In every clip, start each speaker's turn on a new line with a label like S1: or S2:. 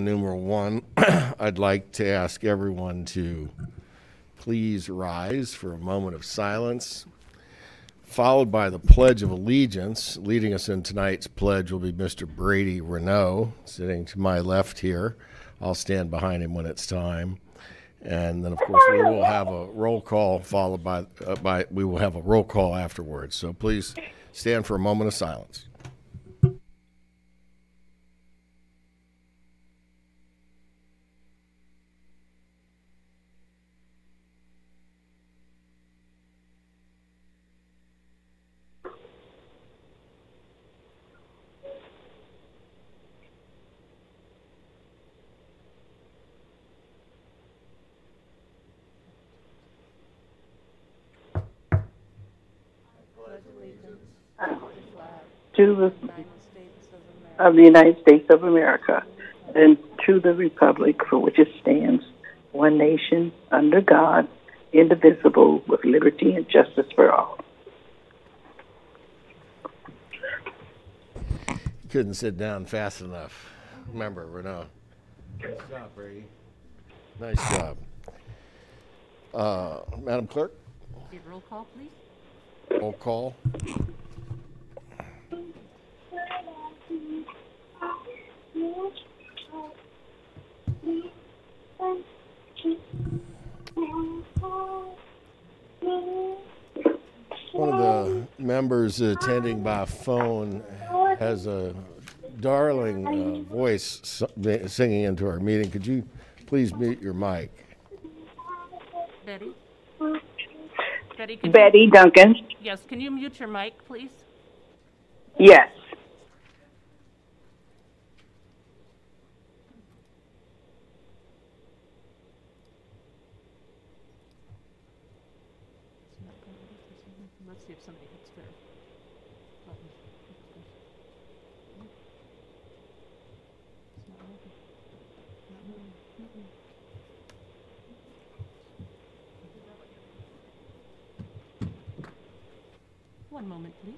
S1: numeral 1, I'd like to ask everyone to please rise for a moment of silence, followed by the Pledge of Allegiance. Leading us in tonight's pledge will be Mr. Brady Renault, sitting to my left here. I'll stand behind him when it's time. And then, of course, we will have a roll call followed by we will have a roll call afterwards. So please stand for a moment of silence.
S2: To the United States of America, and to the republic for which it stands, one nation, under God, indivisible, with liberty and justice for all.
S1: Couldn't sit down fast enough. Remember, Renault. Nice job, Brady. Nice job. Madam Clerk?
S3: Roll call, please.
S1: Roll call. One of the members attending by phone has a darling voice singing into our meeting. Could you please mute your mic?
S3: Betty?
S2: Betty Duncan.
S3: Yes, can you mute your mic, please?
S2: Yes.
S3: Let's see if somebody hits their button. It's not working. Not moving. One moment, please.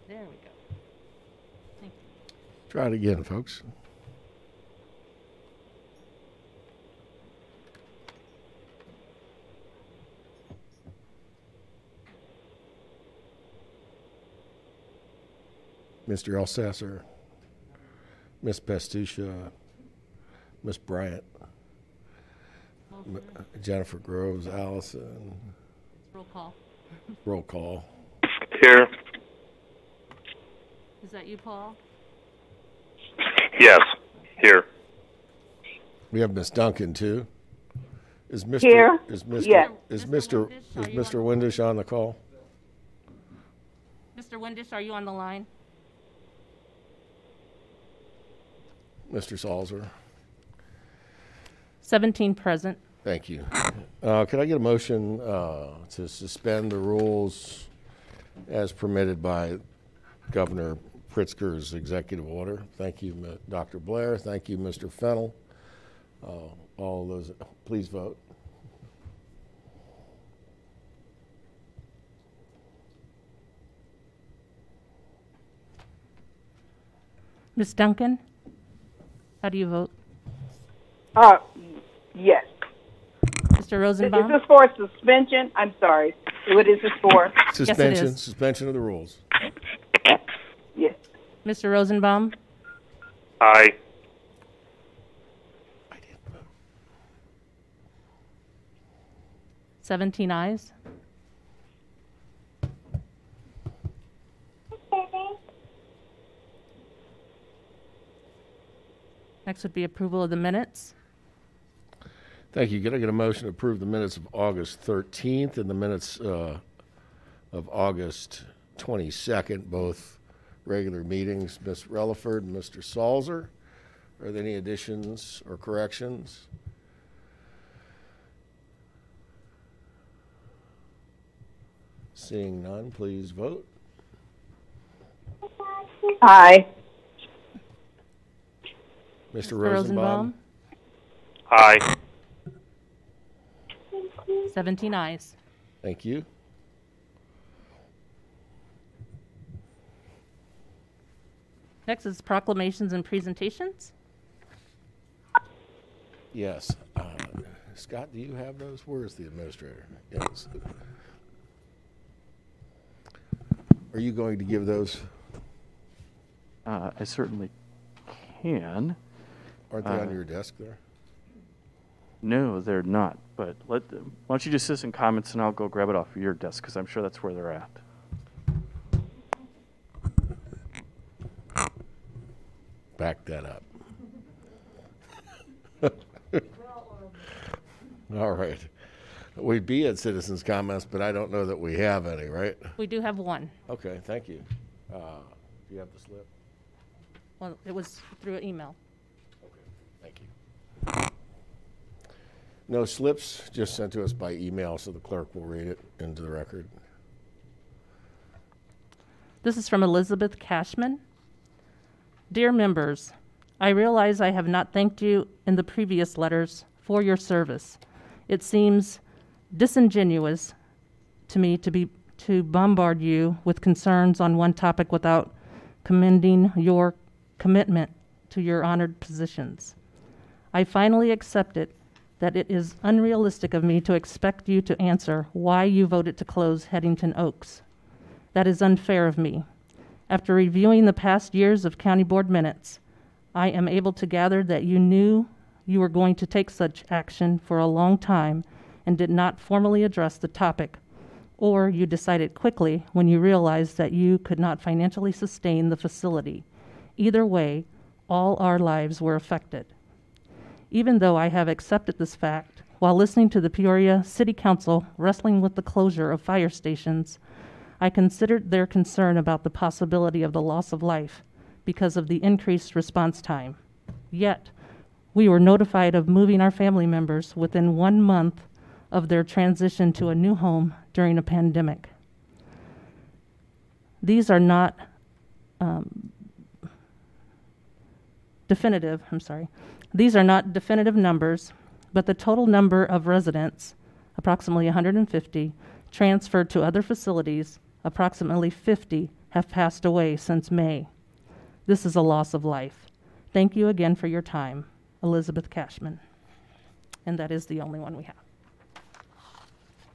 S3: There we go. Thank you.
S1: Try it again, folks. Mr. Elsasser, Miss Pastusha, Miss Bryant, Jennifer Groves, Allison.
S3: Roll call.
S1: Roll call.
S4: Here.
S3: Is that you, Paul?
S4: Yes, here.
S1: We have Miss Duncan too. Is Mr.
S2: Here?
S1: Is Mr.
S2: Yes.
S1: Is
S3: Mr.
S1: Mr.
S3: Windisch,
S1: Is
S3: are you
S1: Mr. Windisch on the call?
S3: Mr. Windisch, are you on the line?
S1: Mr. Salzer.
S3: 17 present.
S1: Thank you. Could I get a motion to suspend the rules as permitted by Governor Pritzker's executive order? Thank you, Dr. Blair. Thank you, Mr. Fennell. All those, please vote.
S3: Ms. Duncan, how do you vote?
S2: Yes.
S3: Mr. Rosenbaum?
S2: Is this for suspension? I'm sorry. What is this for?
S1: Suspension.
S3: is.
S1: Suspension of the rules.
S2: Yes.
S3: Mr. Rosenbaum?
S4: Aye.
S1: I didn't vote.
S3: 17 ayes. Next would be approval of the minutes.
S1: Thank you. Could I get a motion to approve the minutes of August 13th and the minutes of August 22nd, both regular meetings? Ms. Relaford and Mr. Salzer, are there any additions or corrections? Seeing none, please vote.
S2: Aye.
S1: Mr.
S3: Mr.
S1: Rosenbaum?
S4: Aye.
S3: 17 ayes.
S1: Thank you.
S3: Next is proclamations and presentations.
S1: Yes. Scott, do you have those? Where is the administrator? Yes. Are you going to give those?
S5: I certainly can.
S1: Aren't they on your desk there?
S5: No, they're not. But why don't you just listen comments and I'll go grab it off of your desk because I'm sure that's where they're at.
S1: Back that up. All right. We'd be at citizens' comments, but I don't know that we have any, right?
S3: We do have one.
S1: Okay, thank you. Do you have the slip?
S3: Well, it was through an email.
S1: Okay, thank you. No slips, just sent to us by email, so the clerk will read it into the record.
S3: This is from Elizabeth Cashman. Dear members, I realize I have not thanked you in the previous letters for your service. It seems disingenuous to me to bombard you with concerns on one topic without commending your commitment to your honored positions. I finally accepted that it is unrealistic of me to expect you to answer why you voted to close Headington Oaks. That is unfair of me. After reviewing the past years of county board minutes, I am able to gather that you knew you were going to take such action for a long time and did not formally address the topic, or you decided quickly when you realized that you could not financially sustain the facility. Either way, all our lives were affected. Even though I have accepted this fact, while listening to the Peoria City Council wrestling with the closure of fire stations, I considered their concern about the possibility of the loss of life because of the increased response time. Yet, we were notified of moving our family members within 1 month of their transition to a new home during a pandemic. These are not definitive numbers, but the total number of residents, approximately 150, transferred to other facilities, approximately 50, have passed away since May. This is a loss of life. Thank you again for your time. Elizabeth Cashman. And that is the only one we have.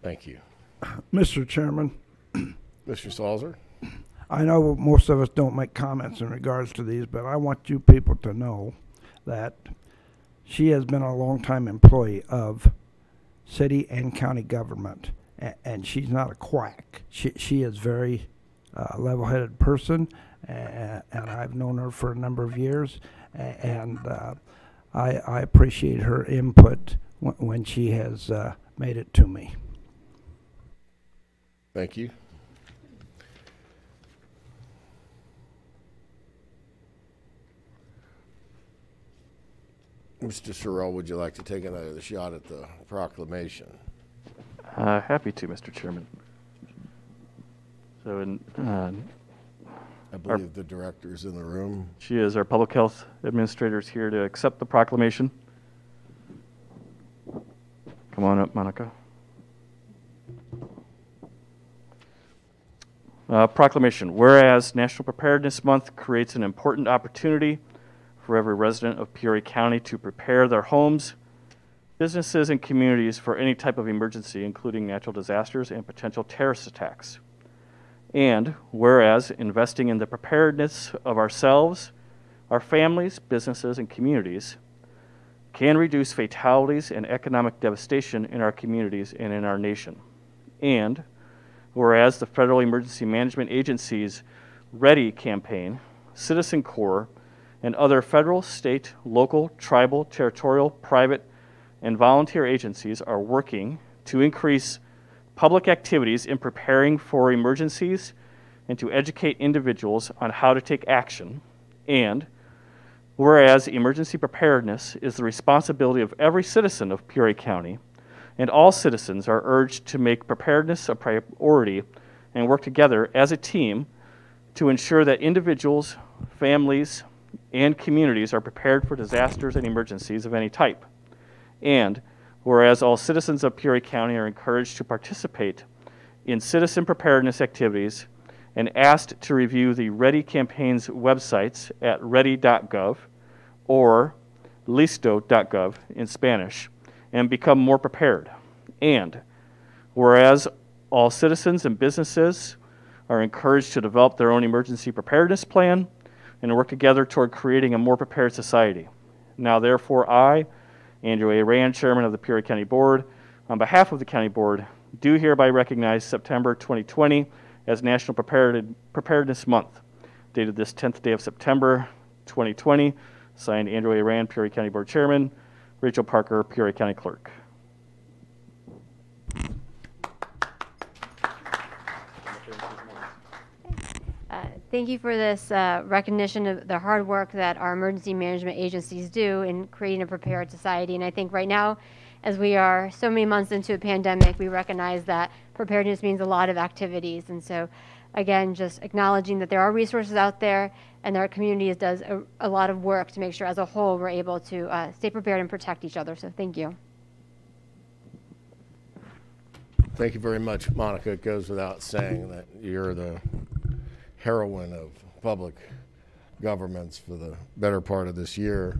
S1: Thank you.
S6: Mr. Chairman,
S1: Mr. Salzer?
S6: I know most of us don't make comments in regards to these, but I want you people to know that she has been a long-time employee of city and county government, and she's not a quack. She is very level-headed person, and I've known her for a number of years, and I appreciate her input when she has made it to me.
S1: Thank you. Mr. Sorrell, would you like to take another shot at the proclamation?
S5: Happy to, Mr. Chairman. So,
S1: I believe the director's in the room.
S5: she is. Our public health administrator is here to accept the proclamation. Come on up, Monica. Proclamation. Whereas National Preparedness Month creates an important opportunity for every resident of Peoria County to prepare their homes, businesses, and communities for any type of emergency, including natural disasters and potential terrorist attacks. And whereas investing in the preparedness of ourselves, our families, businesses, and communities can reduce fatalities and economic devastation in our communities and in our nation. And whereas the Federal Emergency Management Agency's READY campaign, Citizen Corps, and other federal, state, local, tribal, territorial, private, and volunteer agencies are working to increase public activities in preparing for emergencies and to educate individuals on how to take action. And whereas emergency preparedness is the responsibility of every citizen of Peoria County, and all citizens are urged to make preparedness a priority and work together as a team to ensure that individuals, families, and communities are prepared for disasters and emergencies of any type. And whereas all citizens of Peoria County are encouraged to participate in citizen preparedness activities and asked to review the Ready campaign's websites at ready.gov or listo.gov in Spanish and become more prepared. And whereas all citizens and businesses are encouraged to develop their own emergency preparedness plan and work together toward creating a more prepared society. Now, therefore, I, Andrew A. Rand, Chairman of the Peoria County Board, on behalf of the County Board, do hereby recognize September 2020 as National Preparedness Month, dated this 10th day of September 2020, signed Andrew A. Rand, Peoria County Board Chairman, Rachel Parker, Peoria County Clerk.
S7: Thank you for this recognition of the hard work that our emergency management agencies do in creating a prepared society. And I think right now, as we are so many months into a pandemic, we recognize that preparedness means a lot of activities. And so, again, just acknowledging that there are resources out there and that our community does a lot of work to make sure as a whole we're able to stay prepared and protect each other. So thank you.
S1: Thank you very much, Monica. It goes without saying that you're the heroine of public governments for the better part of this year.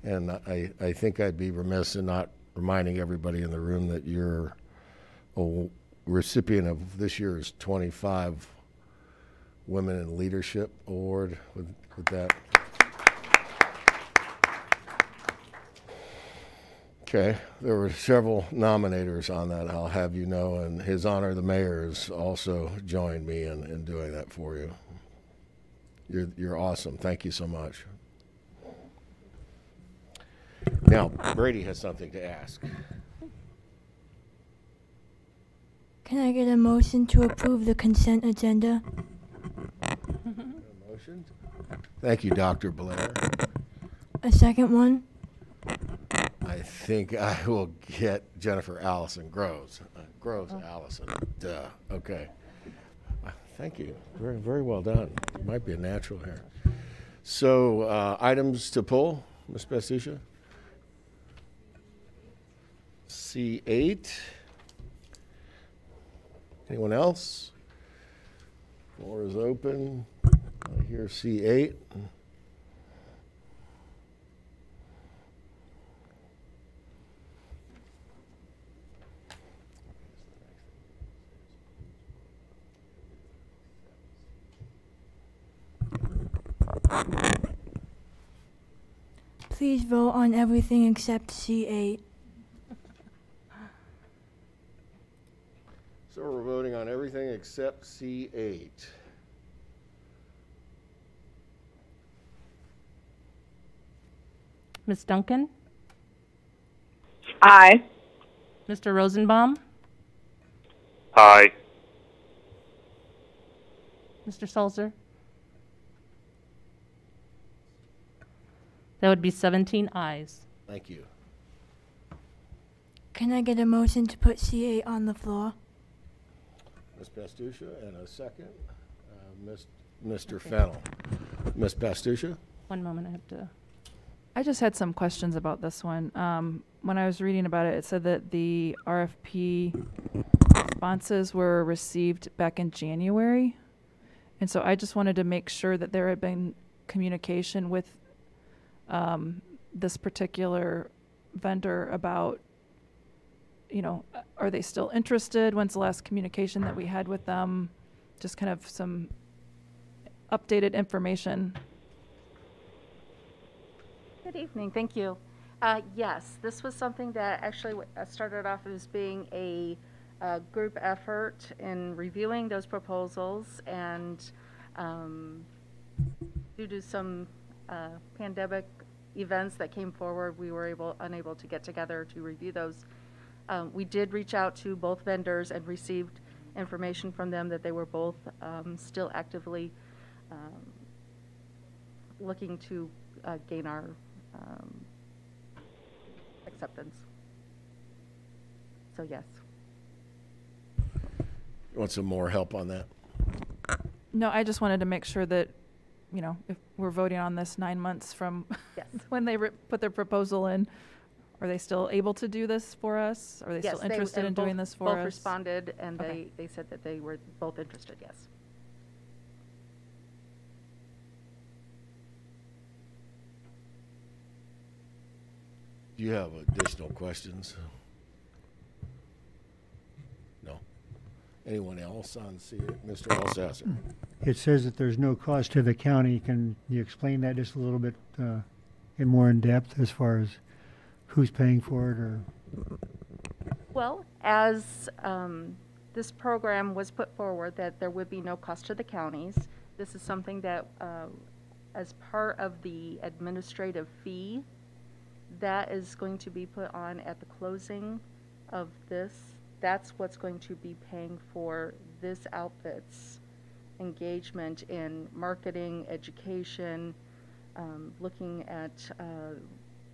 S1: And I think I'd be remiss in not reminding everybody in the room that you're a recipient of this year's 25 Women in Leadership Award with that. Okay, there were several nominators on that, I'll have you know, and His Honor the Mayor has also joined me in doing that for you. You're awesome. Thank you so much. Now, Brady has something to ask.
S8: Can I get a motion to approve the consent agenda?
S1: Motion? Thank you, Dr. Blair.
S8: A second one?
S1: I think I will get Jennifer Allison Groves. Allison. Duh. Okay. Thank you. Very, very well done. Might be a natural here. So, items to pull, Ms. Bastucia? C8. Anyone else? Floor is open. I hear C8.
S8: Please vote on everything except C8.
S1: So we're voting on everything except C8.
S3: Ms. Duncan?
S2: Aye.
S3: Mr. Rosenbaum?
S4: Aye.
S3: Mr. Sulzer? That would be 17 ayes.
S1: Thank you.
S8: Can I get a motion to put C8 on the floor?
S1: Ms. Bastucia, and a second, Mr. Fennell. Ms. Bastucia?
S3: One moment, I have to.
S9: I just had some questions about this one. When I was reading about it, it said that the RFP responses were received back in January. And so I just wanted to make sure that there had been communication with this particular vendor about, you know, are they still interested? When's the last communication that we had with them? Just kind of some updated information.
S10: Good evening, thank you. Yes, this was something that actually started off as being a group effort in reviewing those proposals, and due to some pandemic events that came forward, we were unable to get together to review those. We did reach out to both vendors and received information from them that they were both still actively looking to gain our acceptance. So yes.
S1: You want some more help on that?
S9: No, I just wanted to make sure that, you know, if we're voting on this 9 months from
S10: Yes.
S9: when they put their proposal in, are they still able to do this for us? Are they
S10: Yes,
S9: still interested in doing this for us?
S10: Both responded, and
S9: Okay.
S10: they said that they were both interested, yes.
S1: Do you have additional questions? No. Anyone else on Mr. Alsasser?
S11: It says that there's no cost to the county. Can you explain that just a little bit more in depth as far as who's paying for it or?
S10: Well, as this program was put forward, that there would be no cost to the counties. This is something that, as part of the administrative fee, that is going to be put on at the closing of this. That's what's going to be paying for this outfit's engagement in marketing, education, looking at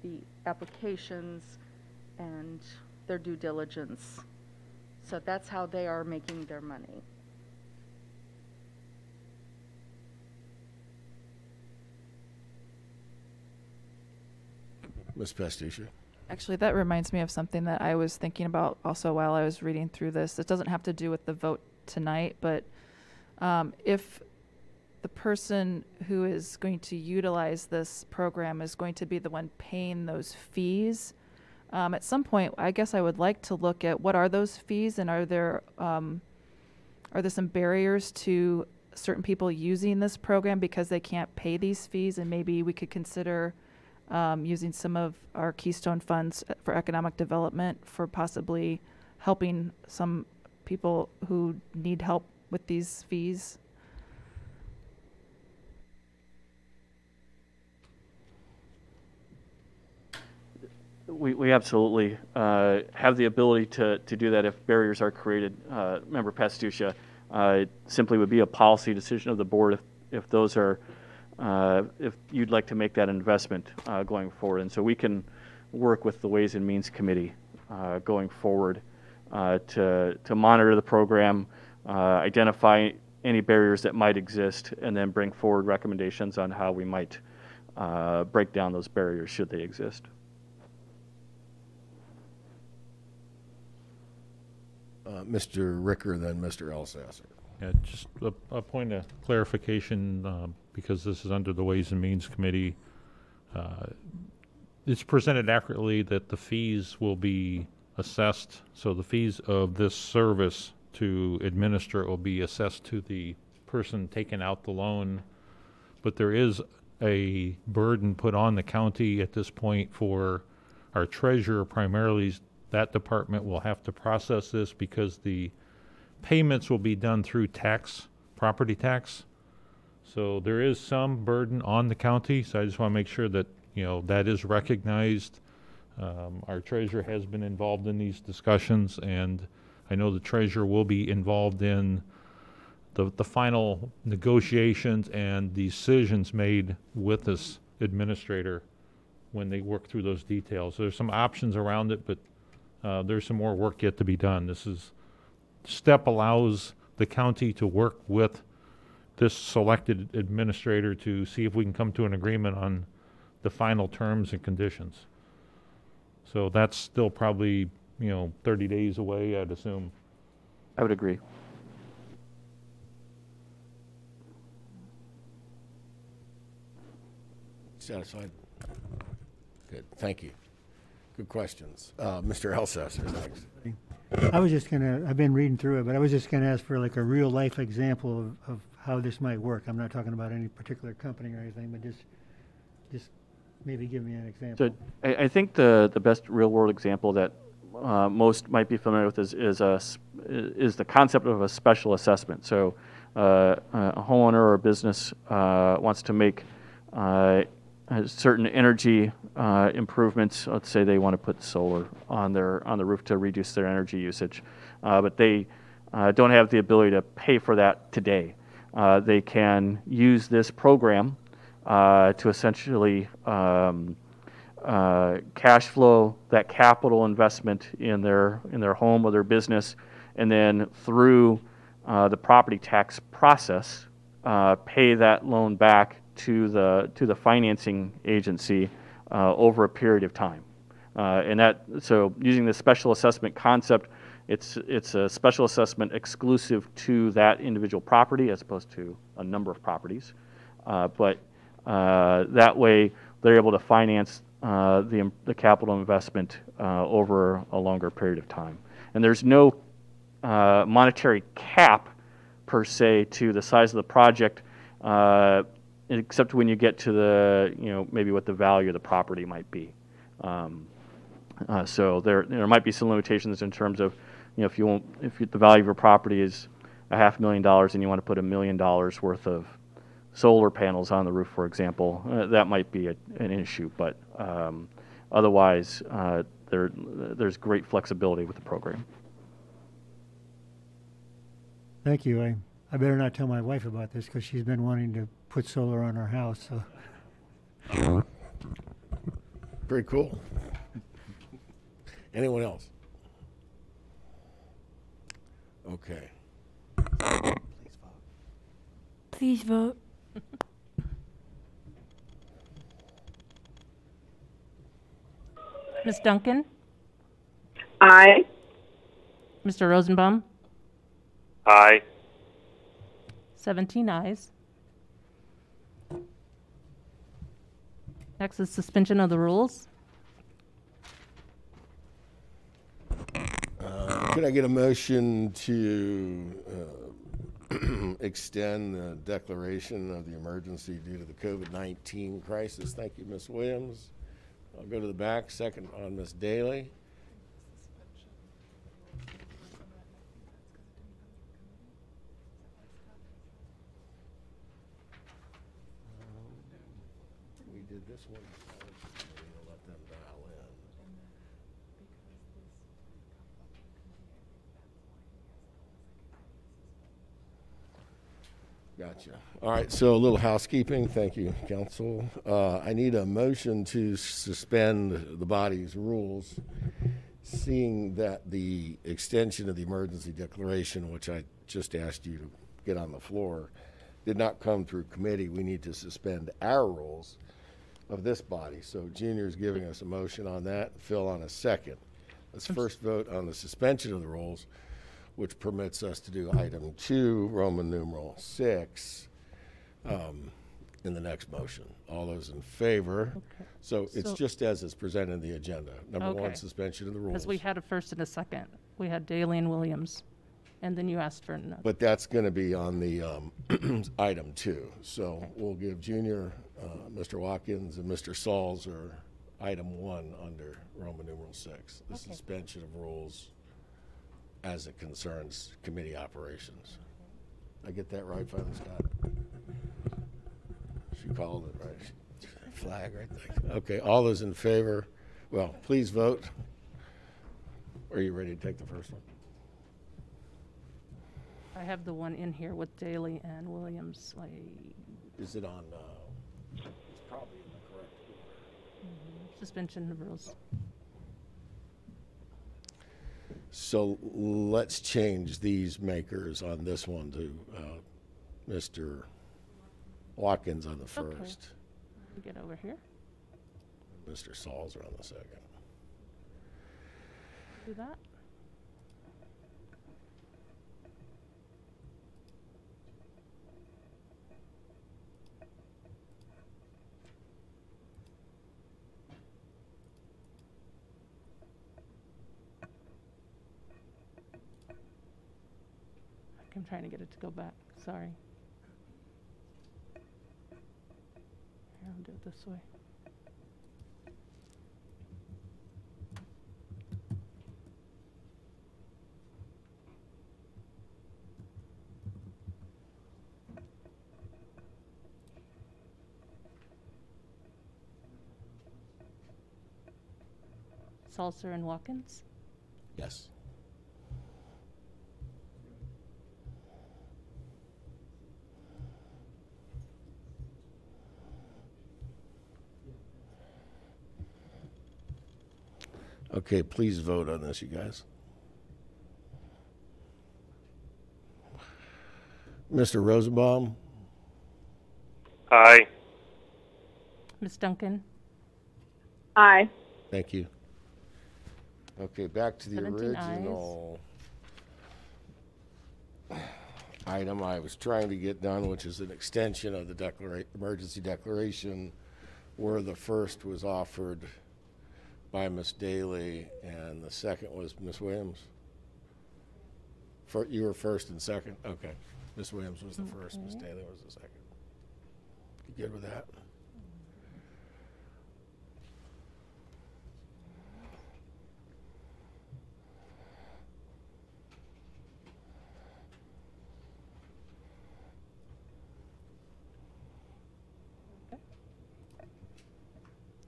S10: the applications and their due diligence. So that's how they are making their money.
S1: Ms. Pastusha?
S9: Actually, that reminds me of something that I was thinking about also while I was reading through this. It doesn't have to do with the vote tonight, but if the person who is going to utilize this program is going to be the one paying those fees, at some point, I guess I would like to look at what are those fees, and are there some barriers to certain people using this program because they can't pay these fees, and maybe we could consider using some of our Keystone funds for economic development for possibly helping some people who need help with these fees.
S5: We absolutely have the ability to do that if barriers are created. Member Pastusha, it simply would be a policy decision of the board if those are, if you'd like to make that investment going forward. And so we can work with the Ways and Means Committee going forward to monitor the program, identify any barriers that might exist, and then bring forward recommendations on how we might break down those barriers should they exist.
S1: Mr. Ricker, then Mr. Alsasser.
S12: Yeah, just a point of clarification, because this is under the Ways and Means Committee. It's presented accurately that the fees will be assessed. So the fees of this service to administer it will be assessed to the person taking out the loan. But there is a burden put on the county at this point for our treasurer primarily. That department will have to process this because the payments will be done through tax, property tax. So there is some burden on the county. So I just want to make sure that, you know, that is recognized. Our treasurer has been involved in these discussions, and I know the treasurer will be involved in the final negotiations and decisions made with this administrator when they work through those details. So there's some options around it, but there's some more work yet to be done. STEP allows the county to work with this selected administrator to see if we can come to an agreement on the final terms and conditions. So that's still probably, 30 days away, I'd assume.
S5: I would agree.
S1: Satisfied? Good, thank you. Good questions. Mr. Alsasser next.
S11: I've been reading through it, but I was just gonna ask for like a real life example of how this might work. I'm not talking about any particular company or anything, but just maybe give me an example.
S5: So I think the best real world example that most might be familiar with is the concept of a special assessment. So a homeowner or a business wants to make certain energy improvements. Let's say they want to put solar on the roof to reduce their energy usage, but they don't have the ability to pay for that today. They can use this program to essentially cash flow that capital investment in their home or their business, and then through the property tax process, pay that loan back to the financing agency over a period of time. So using the special assessment concept, it's a special assessment exclusive to that individual property as opposed to a number of properties. But that way they're able to finance the capital investment over a longer period of time. And there's no monetary cap per se to the size of the project, except when you get to the, maybe what the value of the property might be. So there might be some limitations in terms of, if the value of your property is $500,000 and you want to put $1 million worth of solar panels on the roof, for example, that might be an issue. But otherwise, there's great flexibility with the program.
S11: Thank you. I better not tell my wife about this because she's been wanting to put solar on our house. So.
S1: Very cool. Anyone else? Okay.
S8: Please vote.
S3: Ms. Duncan?
S2: Aye.
S3: Mr. Rosenbaum?
S4: Aye.
S3: 17 ayes. Next is suspension of the rules.
S1: Could I get a motion to extend the declaration of the emergency due to the COVID-19 crisis? Thank you, Ms. Williams. I'll go to the back. Second on Ms. Daly. We did this one. We'll let them dial in. Gotcha. All right, so a little housekeeping. Thank you, council. I need a motion to suspend the body's rules, seeing that the extension of the emergency declaration, which I just asked you to get on the floor, did not come through committee. We need to suspend our rules of this body. So Junior's giving us a motion on that. Phil on a second. Let's first vote on the suspension of the rules, which permits us to do item 2, Roman numeral 6, in the next motion. All those in favor?
S3: Okay.
S1: So it's just as is presented in the agenda. Number 1, suspension of the rules.
S3: Because we had a first and a second. We had Daly and Williams, and then you asked for another.
S1: But that's going to be on the item 2. So we'll give Junior, Mr. Watkins, and Mr. Sauls are item 1 under Roman numeral 6, the suspension of rules as it concerns committee operations. I get that right, Father Scott? She called it right. Flag right there. Okay, all those in favor, well, please vote. Are you ready to take the first one?
S3: I have the one in here with Daly and Williams.
S1: Is it on, it's probably in the correct order.
S3: Suspension of rules.
S1: So let's change these makers on this one to Mr. Watkins on the first.
S3: Get over here.
S1: Mr. Sauls are on the second.
S3: Do that. I'm trying to get it to go back. Sorry. Here, I'll do it this way. Salser and Watkins?
S1: Yes. Okay, please vote on this, you guys. Mr. Rosenbaum?
S4: Aye.
S3: Ms. Duncan?
S2: Aye.
S1: Thank you. Okay, back to the
S3: 17
S1: original item I was trying to get done, which is an extension of the emergency declaration, where the first was offered by Ms. Daly and the second was Ms. Williams. You were first and second? Okay. Ms. Williams was the first, Ms. Daly was the second. You good with that?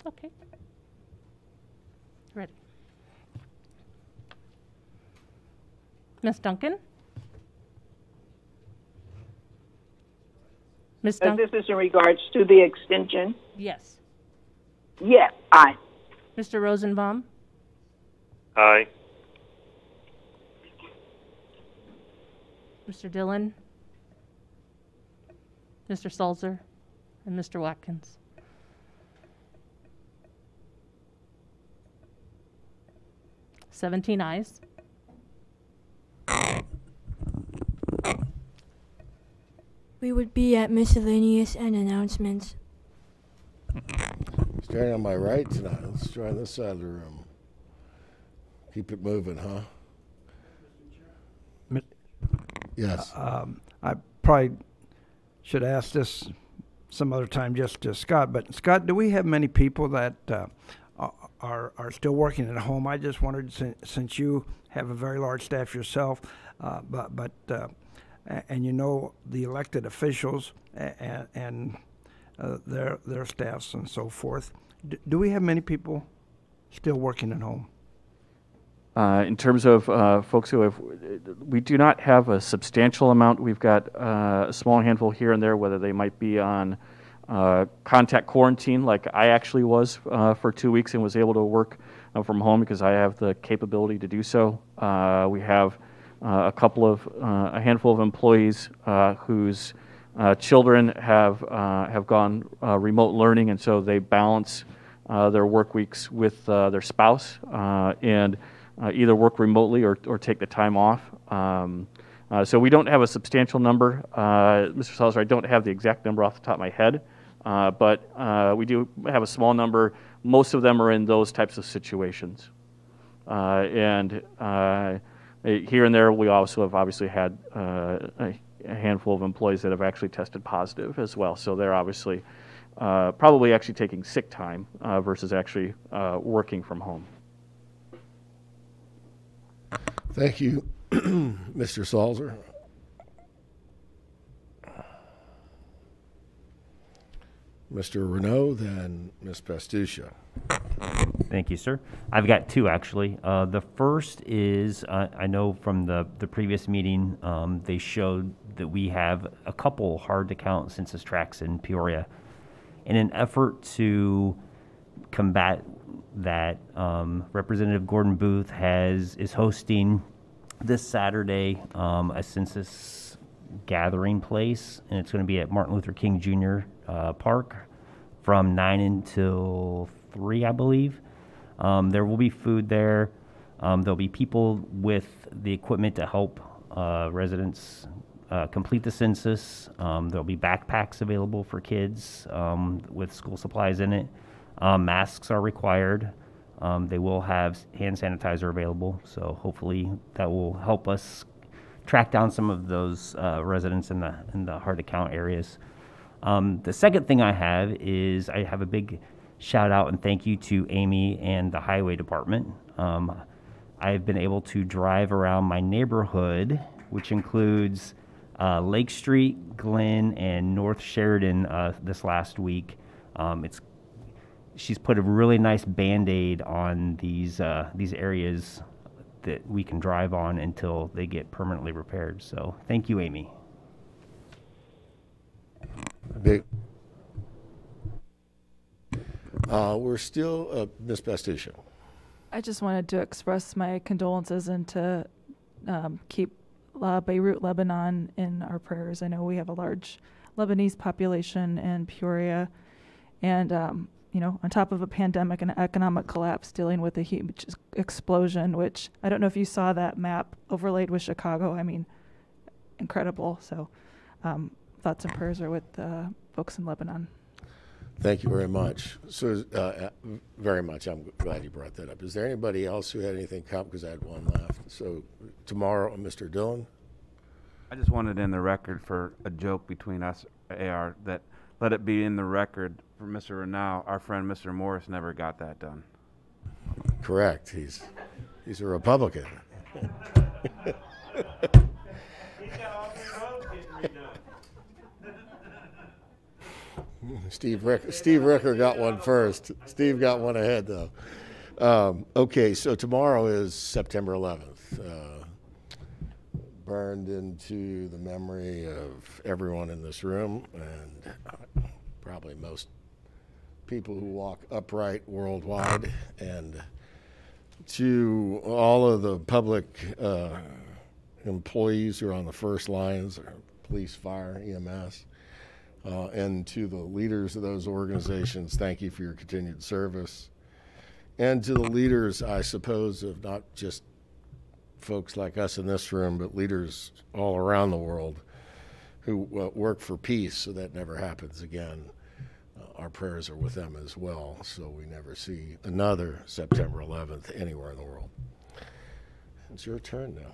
S3: Okay. Ready. Ms. Duncan? Ms. Duncan?
S2: This is in regards to the extension.
S3: Yes.
S2: Yes. Aye.
S3: Mr. Rosenbaum?
S4: Aye.
S3: Mr. Dillon? Mr. Sulzer? And Mr. Watkins? Ayes.
S8: We would be at miscellaneous and announcements.
S1: Starting on my right tonight. Let's try this side of the room. Keep it moving, huh? Yes.
S6: I probably should ask this some other time just to Scott, but Scott, do we have many people that are still working at home? I just wondered, since you have a very large staff yourself, and you know the elected officials and their staffs and so forth, do we have many people still working at home?
S5: In terms of folks who have, we do not have a substantial amount. We've got a small handful here and there, whether they might be on contact quarantine, like I actually was for 2 weeks and was able to work from home because I have the capability to do so. We have a handful of employees whose children have gone remote learning, and so they balance their work weeks with their spouse and either work remotely or take the time off. So we don't have a substantial number. Mr. Salzer, I don't have the exact number off the top of my head, but we do have a small number. Most of them are in those types of situations. And here and there, we also have obviously had a handful of employees that have actually tested positive as well. So they're obviously probably actually taking sick time versus actually working from home.
S1: Thank you, Mr. Salzer. Mr. Renaud, then Ms. Pastucha.
S13: Thank you, sir. I've got two, actually. The first is, I know from the previous meeting, they showed that we have a couple hard-to-count census tracts in Peoria. In an effort to combat that, Representative Gordon Booth is hosting this Saturday a census gathering place, and it's going to be at Martin Luther King Jr. Park from 9 until 3, I believe. There will be food there. There'll be people with the equipment to help residents complete the census. There'll be backpacks available for kids with school supplies in it. Masks are required. They will have hand sanitizer available, so hopefully that will help us track down some of those residents in the hard-to-count areas. The second thing I have is I have a big shout out and thank you to Amy and the Highway Department. I've been able to drive around my neighborhood, which includes Lake Street, Glen, and North Sheridan this last week. She's put a really nice Band-Aid on these areas that we can drive on until they get permanently repaired. So thank you, Amy.
S1: We're still, Ms. Pastucha.
S9: I just wanted to express my condolences and to keep Beirut, Lebanon in our prayers. I know we have a large Lebanese population in Peoria, and you know, on top of a pandemic and an economic collapse, dealing with a huge explosion, which I don't know if you saw that map overlaid with Chicago. I mean, incredible. So thoughts and prayers are with folks in Lebanon.
S1: Thank you very much. So, very much. I'm glad you brought that up. Is there anybody else who had anything come? Because I had one left. So, tomorrow, Mr. Dillon?
S14: I just wanted in the record for a joke between us, AR, that let it be in the record for Mr. Renaud, our friend Mr. Morris never got that done.
S1: Correct. He's a Republican. Steve Ricker got one first. Steve got one ahead, though. Okay, so tomorrow is September 11th. Burned into the memory of everyone in this room and probably most people who walk upright worldwide. And to all of the public employees who are on the first lines, police, fire, EMS, and to the leaders of those organizations, thank you for your continued service. And to the leaders, I suppose, of not just folks like us in this room, but leaders all around the world who work for peace so that never happens again. Our prayers are with them as well, so we never see another September 11th anywhere in the world. It's your turn now.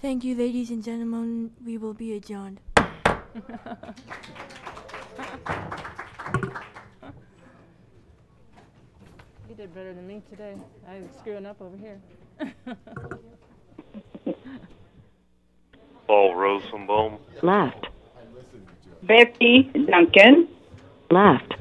S8: Thank you, ladies and gentlemen. We will be adjourned.
S3: You did better than me today. I was screwing up over here.
S4: Paul Rosenbaum.
S2: Left. Betty Duncan. Left.